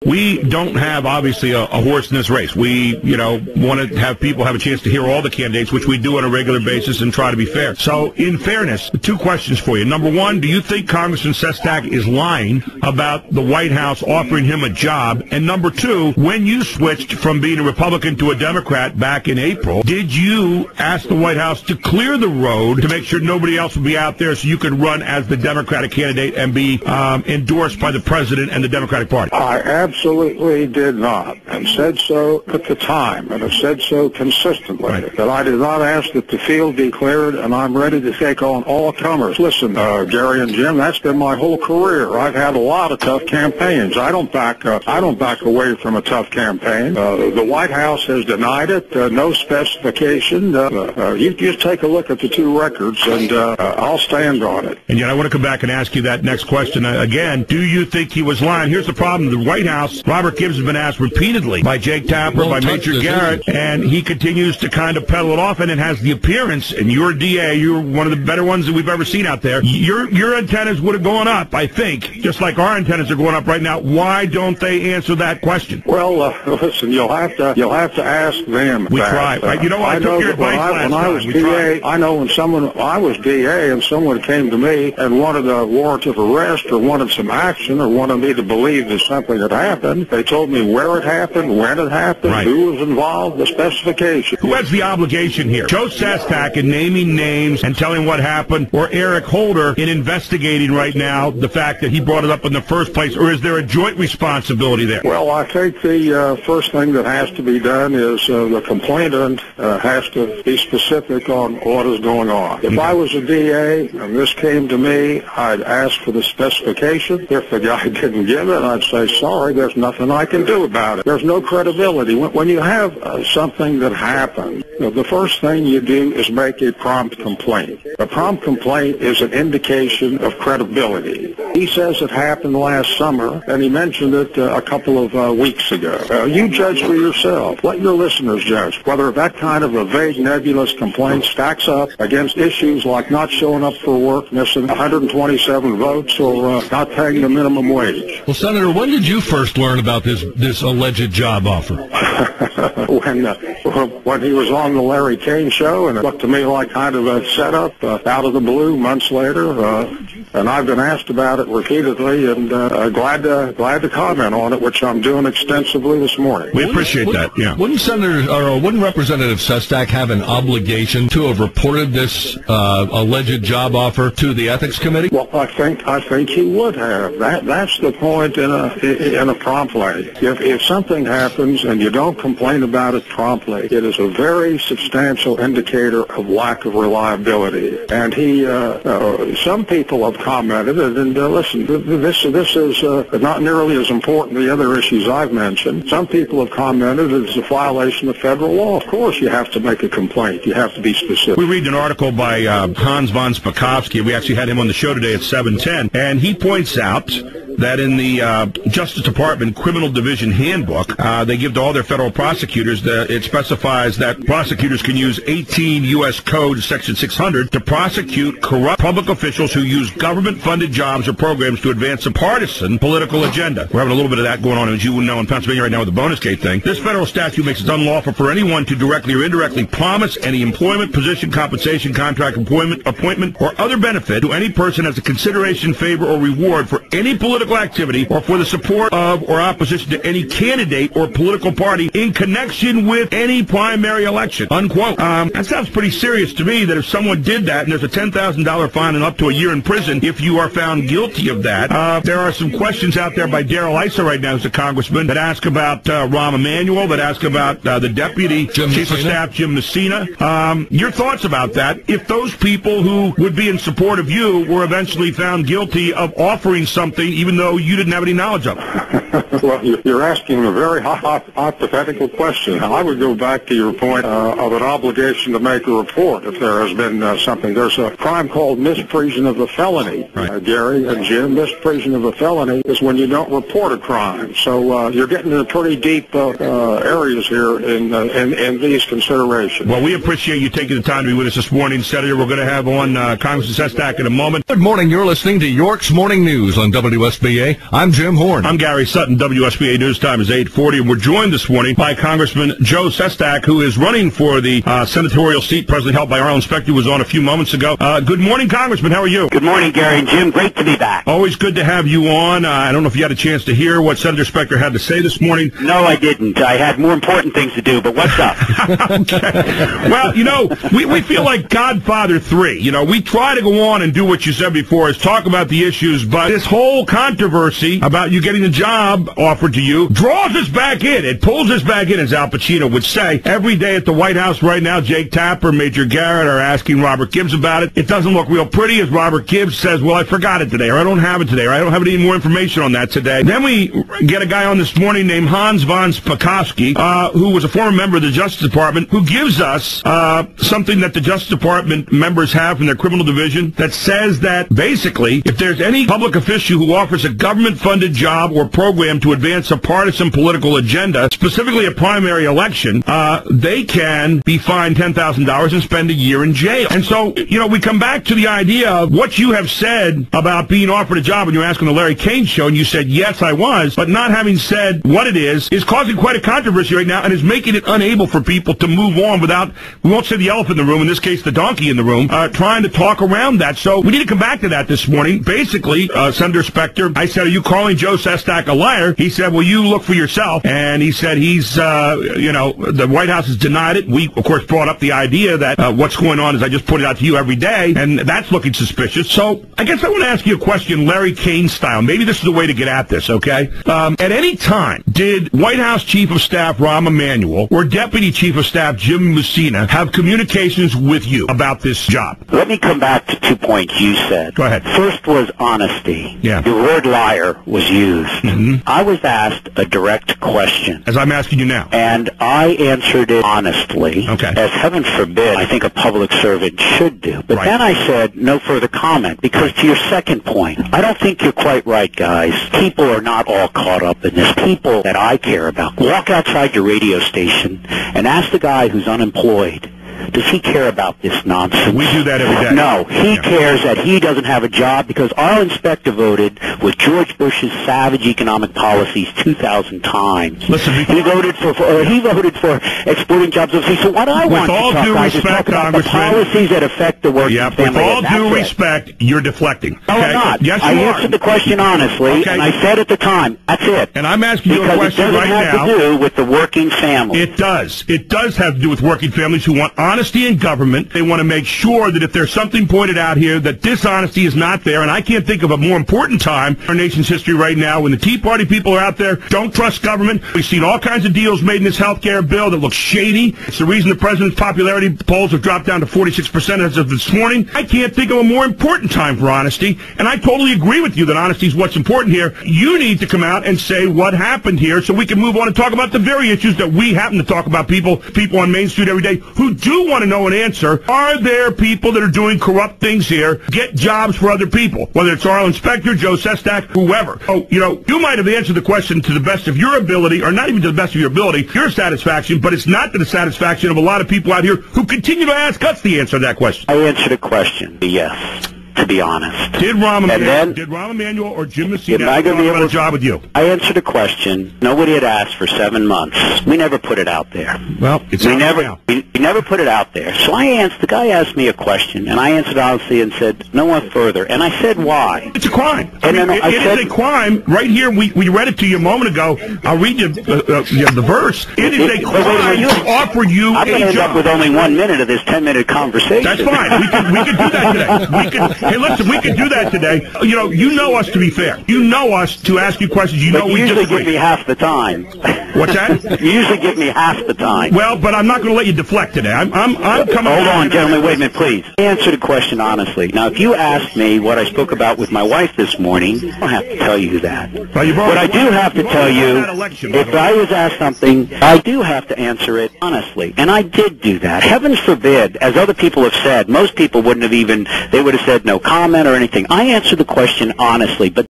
We don't have, obviously, a horse in this race. We, want to have people have a chance to hear all the candidates, which we do on a regular basis, and try to be fair. So, in fairness, two questions for you. Number one, do you think Congressman Sestak is lying about the White House offering him a job? And number two, when you switched from being a Republican to a Democrat back in April, did you ask the White House to clear the road to make sure nobody else would be out there so you could run as the Democratic candidate and be endorsed by the President and the Democratic Party? I absolutely did not, and said so at the time, and have said so consistently, right, that I did not ask that the field be cleared, and I'm ready to take on all comers. Listen, Gary and Jim, that's been my whole career. I've had a lot of tough campaigns. I don't back away from a tough campaign. The White House has denied it. No specification. You just take a look at the two records, and I'll stand on it. And yet, I want to come back and ask you that next question again. Do you think he was lying? Here's the problem: the White House. Robert Gibbs has been asked repeatedly by Jake Tapper, by Major Garrett, and he continues to kind of peddle it off, and it has the appearance, and you're DA, you're one of the better ones that we've ever seen out there. Your antennas would have gone up, I think, just like our antennas are going up right now. Why don't they answer that question? Well, listen, you'll have to ask them. We try, right? You know, I took your advice last time. When I was DA, I know when I was DA and someone came to me and wanted a warrant of arrest or wanted some action or wanted me to believe that something had happened, they told me where it happened, when it happened, right, who was involved, the specification. Who has the obligation here? Joe Sestak in naming names and telling what happened, or Eric Holder in investigating right now the fact that he brought it up in the first place, or is there a joint responsibility there? Well, I think the first thing that has to be done is the complainant has to be specific on what is going on. If I was a DA and this came to me, I'd ask for the specification. If the guy didn't give it, I'd say, sorry, there's nothing I can do about it. There's no credibility. When you have something that happened, the first thing you do is make a prompt complaint. A prompt complaint is an indication of credibility. He says it happened last summer, and he mentioned it a couple of weeks ago. You judge for yourself. Let your listeners judge whether that kind of a vague, nebulous complaint stacks up against issues like not showing up for work, missing 127 votes, or not paying the minimum wage. Well, Senator, when did you first learn about this alleged job offer? When he was on the Larry King show, and it looked to me like kind of a setup out of the blue months later, and I've been asked about it repeatedly, and glad to comment on it, which I'm doing extensively this morning. We appreciate that. Yeah. Wouldn't Representative Sestak have an obligation to have reported this alleged job offer to the Ethics Committee? Well, I think he would have. That's the point in a prompt way. If something happens and you don't complain about it promptly, it is a very substantial indicator of lack of reliability. And some people have commented, and listen, this is not nearly as important as the other issues I've mentioned. Some people have commented it's a violation of federal law. Of course you have to make a complaint. You have to be specific. We read an article by Hans von Spakovsky. We actually had him on the show today at 7:10, and he points out that in the Justice Department Criminal Division Handbook, they give to all their federal prosecutors, it specifies that prosecutors can use 18 U.S. Code Section 600 to prosecute corrupt public officials who use government-funded jobs or programs to advance a partisan political agenda. We're having a little bit of that going on, as you would know, in Pennsylvania right now with the bonus gate thing. This federal statute makes it unlawful for anyone to directly or indirectly promise any employment, position, compensation, contract, appointment, or other benefit to any person as a consideration, favor, or reward for any political activity or for the support of or opposition to any candidate or political party in connection with any primary election, unquote. That sounds pretty serious to me, that if someone did that and there's a $10,000 fine and up to a year in prison if you are found guilty of that. There are some questions out there by Darrell Issa right now, who's a congressman, that ask about Rahm Emanuel, that ask about the deputy chief of staff, Jim Messina. Your thoughts about that, if those people who would be in support of you were eventually found guilty of offering something even though you didn't have any knowledge of it? Well, you're asking a very hypothetical question. I would go back to your point of an obligation to make a report if there has been something. There's a crime called misprision of a felony, right. Gary and Jim. Misprision of a felony is when you don't report a crime. So you're getting into pretty deep areas here in these considerations. Well, we appreciate you taking the time to be with us this morning, Senator. We're going to have on Congressman Sestak in a moment. Good morning. You're listening to York's Morning News on WSB. WSBA. I'm Jim Horn. I'm Gary Sutton. WSBA News Time is 8:40, and we're joined this morning by Congressman Joe Sestak, who is running for the senatorial seat presently held by Arlen Specter, who was on a few moments ago. Good morning, Congressman. How are you? Good morning, Gary and Jim. Great to be back. Always good to have you on. I don't know if you had a chance to hear what Senator Specter had to say this morning. No, I didn't. I had more important things to do, but what's up? Okay. Well, we feel like Godfather 3. We try to go on and do what you said before, is talk about the issues, but this whole controversy about you getting the job offered to you draws us back in. It pulls us back in, as Al Pacino would say. Every day at the White House right now, Jake Tapper, Major Garrett are asking Robert Gibbs about it. It doesn't look real pretty, as Robert Gibbs says, well, I forgot it today, or I don't have it today, or I don't have any more information on that today. Then we get a guy on this morning named Hans von Spakovsky, who was a former member of the Justice Department, who gives us something that the Justice Department members have from their criminal division that says that basically, if there's any public official who offers a government-funded job or program to advance a partisan political agenda, specifically a primary election, they can be fined $10,000 and spend a year in jail. And so, we come back to the idea of what you have said about being offered a job when you were asking the Larry Kane show, and you said, yes, I was, but not having said what it is causing quite a controversy right now and is making it unable for people to move on without, we won't say the elephant in the room, in this case the donkey in the room, trying to talk around that. So we need to come back to that this morning. Basically, Senator Specter, I said, are you calling Joe Sestak a liar? He said, well, you look for yourself. And he said he's, the White House has denied it. We, of course, brought up the idea that what's going on is I just put it out to you every day, and that's looking suspicious. So I guess I want to ask you a question, Larry Kane style. Maybe this is the way to get at this, okay? At any time, did White House Chief of Staff Rahm Emanuel or Deputy Chief of Staff Jim Messina have communications with you about this job? Let me come back to 2 points you said. Go ahead. First was honesty. Yeah. The word liar was used. Mm-hmm. I was asked a direct question. As I'm asking you now. And I answered it honestly. Okay. As heaven forbid, I think a public servant should do. But right. Then I said no further comment, because to your second point, I don't think you're quite right, guys. People are not all caught up in this. People that I care about. Walk outside your radio station and ask the guy who's unemployed, does he care about this nonsense? We do that every day. No, he cares that he doesn't have a job because Arlen Specter voted with George Bush's savage economic policies 2,000 times. Listen, he voted for exporting jobs overseas. So what I want to talk about is talk about the policies that affect the working family. With all due respect, you're deflecting. No, okay? I'm not. Yes, I you are. answered the question honestly, okay. and I said at the time, that's it. And I'm asking you a question right now. Because it doesn't have to do with the working family. It does. It does have to do with working families who want honesty in government. They want to make sure that if there's something pointed out here, that dishonesty is not there. And I can't think of a more important time in our nation's history right now when the Tea Party people are out there, don't trust government. We've seen all kinds of deals made in this health care bill that look shady. It's the reason the president's popularity polls have dropped down to 46% as of this morning. I can't think of a more important time for honesty. And I totally agree with you that honesty is what's important here. You need to come out and say what happened here so we can move on and talk about the very issues that we happen to talk about, people on Main Street every day who do want to know an answer. Are there people that are doing corrupt things here, get jobs for other people, whether it's Arlen Specter, Joe Sestak, whoever? Oh, you might have answered the question to the best of your ability, or not even to the best of your ability, your satisfaction, but it's not to the satisfaction of a lot of people out here who continue to ask us the answer to that question. I answered a question, yes. To be honest. Did Rahm Emanuel or Jim Messina have a job with you? I answered a question. Nobody had asked for 7 months. We never put it out there. Well, we never put it out there. So the guy asked me a question, and I answered honestly and said, no one further. And I said, why? It's a crime. And it is a crime. Right here, we read it to you a moment ago. I'll read you the verse. It is a crime to offer you a job. I'm going to end up with only 1 minute of this 10-minute conversation. That's fine. We can do that today. Hey, listen, we can do that today. You know us to be fair. You know us to ask you questions. You know we usually give me half the time. What's that? You usually give me half the time. Well, but I'm not going to let you deflect today. I'm coming. Hold on, gentlemen. Wait a minute, please. Answer the question honestly. Now, if you ask me what I spoke about with my wife this morning, I don't have to tell you that. What I do have to tell you, if I was asked something, I do have to answer it honestly. And I did do that. Heaven forbid, as other people have said, most people wouldn't have they would have said no comment or anything. I answered the question honestly, but